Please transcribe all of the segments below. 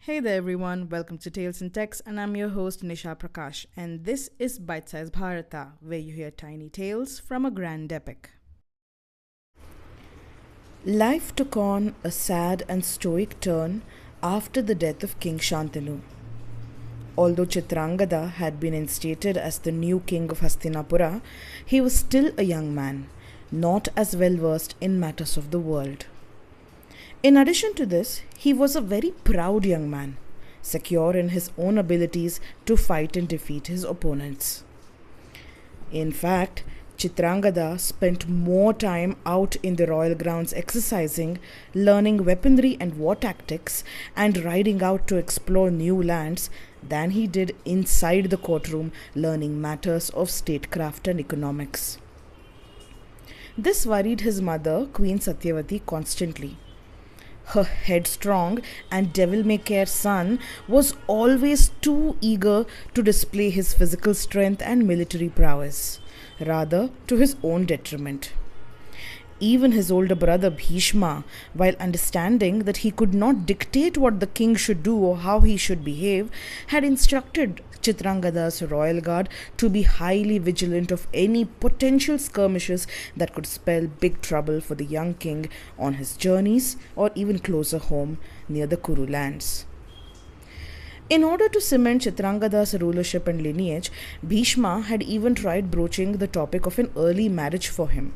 Hey there, everyone. Welcome to Tales in Text, and I'm your host Nisha Prakash. And this is Bite Size Bharata, where you hear tiny tales from a grand epic. Life took on a sad and stoic turn after the death of King Shantanu. Although Chitrangadha had been instated as the new king of Hastinapura, he was still a young man, not as well versed in matters of the world. In addition to this, he was a very proud young man, secure in his own abilities to fight and defeat his opponents. In fact, Chitrangadha spent more time out in the royal grounds exercising, learning weaponry and war tactics, and riding out to explore new lands than he did inside the courtroom learning matters of statecraft and economics. This worried his mother, Queen Satyavati, constantly. Her headstrong and devil may care son was always too eager to display his physical strength and military prowess, rather to his own detriment. Even his older brother Bhishma, while understanding that he could not dictate what the king should do or how he should behave, had instructed Chitrangadha's royal guard to be highly vigilant of any potential skirmishes that could spell big trouble for the young king on his journeys or even closer home near the Kuru lands. In order to cement Chitrangadha's rulership and lineage, Bhishma had even tried broaching the topic of an early marriage for him.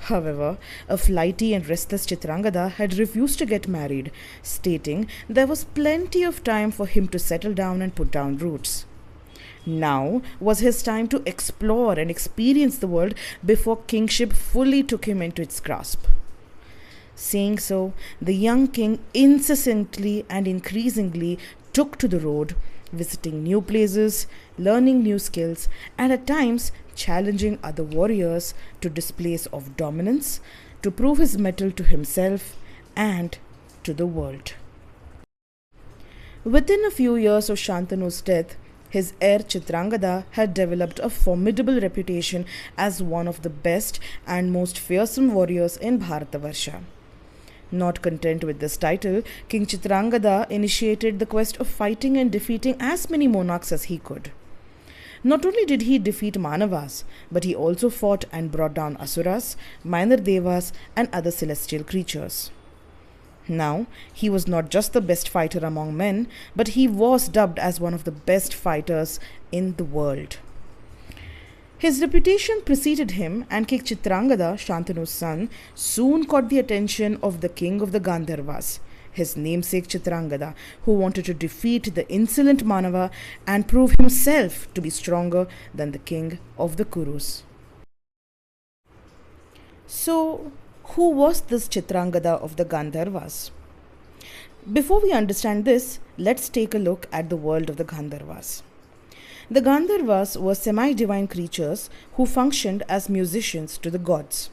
However, a flighty and restless Chitrangadha had refused to get married, stating there was plenty of time for him to settle down and put down roots. Now was his time to explore and experience the world before kingship fully took him into its grasp. Saying so, the young king incessantly and increasingly took to the road, visiting new places, learning new skills, and at times challenging other warriors to displays of dominance to prove his mettle to himself and to the world. Within a few years of Shantanu's death, his heir Chitrangadha had developed a formidable reputation as one of the best and most fearsome warriors in Bharatavarsha. Not content with this title, King Chitrangadha initiated the quest of fighting and defeating as many monarchs as he could. Not only did he defeat Manavas, but he also fought and brought down Asuras, minor Devas, and other celestial creatures. Now, he was not just the best fighter among men, but he was dubbed as one of the best fighters in the world. His reputation preceded him, and King Chitrangadha, Shantanu's son, soon caught the attention of the king of the Gandharvas, his namesake Chitrangadha, who wanted to defeat the insolent Manava and prove himself to be stronger than the king of the Kurus. So, who was this Chitrangadha of the Gandharvas? Before we understand this, let's take a look at the world of the Gandharvas. The Gandharvas were semi-divine creatures who functioned as musicians to the gods.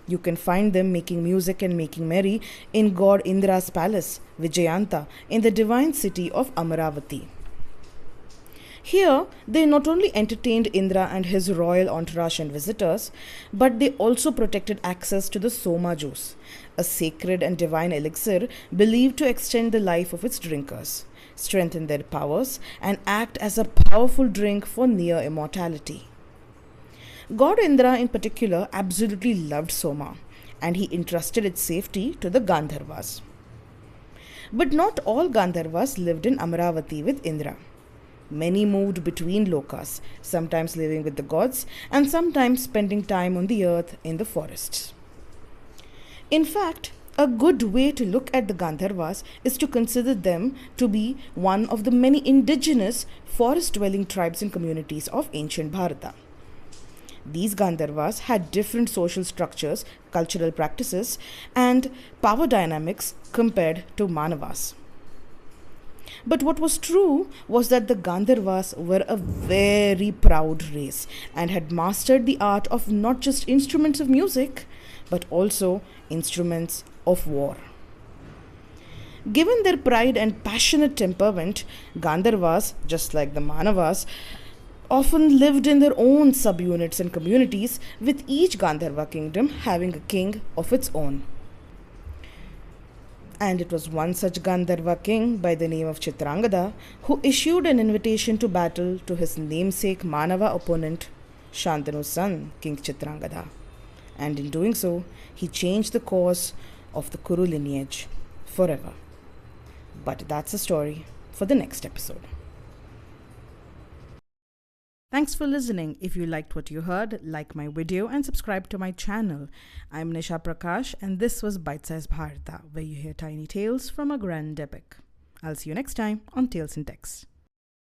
You can find them making music and making merry in god Indra's palace, Vijayanta, in the divine city of Amaravati. Here, they not only entertained Indra and his royal entourage and visitors, but they also protected access to the Soma juice, a sacred and divine elixir believed to extend the life of its drinkers, strengthen their powers, and act as a powerful drink for near immortality. God Indra in particular absolutely loved Soma, and he entrusted its safety to the Gandharvas. But not all Gandharvas lived in Amaravati with Indra. Many moved between lokas, sometimes living with the gods and sometimes spending time on the earth in the forests. In fact, a good way to look at the Gandharvas is to consider them to be one of the many indigenous forest-dwelling tribes and communities of ancient Bharata. These Gandharvas had different social structures, cultural practices, and power dynamics compared to Manavas. But what was true was that the Gandharvas were a very proud race and had mastered the art of not just instruments of music, but also instruments of war. Given their pride and passionate temperament, Gandharvas, just like the Manavas, often lived in their own subunits and communities, with each Gandharva kingdom having a king of its own. And it was one such Gandharva king by the name of Chitrangadha who issued an invitation to battle to his namesake Manava opponent, Shantanu's son, King Chitrangadha. And in doing so, he changed the course of the Kuru lineage forever. But that's a story for the next episode. Thanks for listening. If you liked what you heard, like my video and subscribe to my channel. I'm Nisha Prakash and this was Bite Size Bharata, where you hear tiny tales from a grand epic. I'll see you next time on Tales in Text.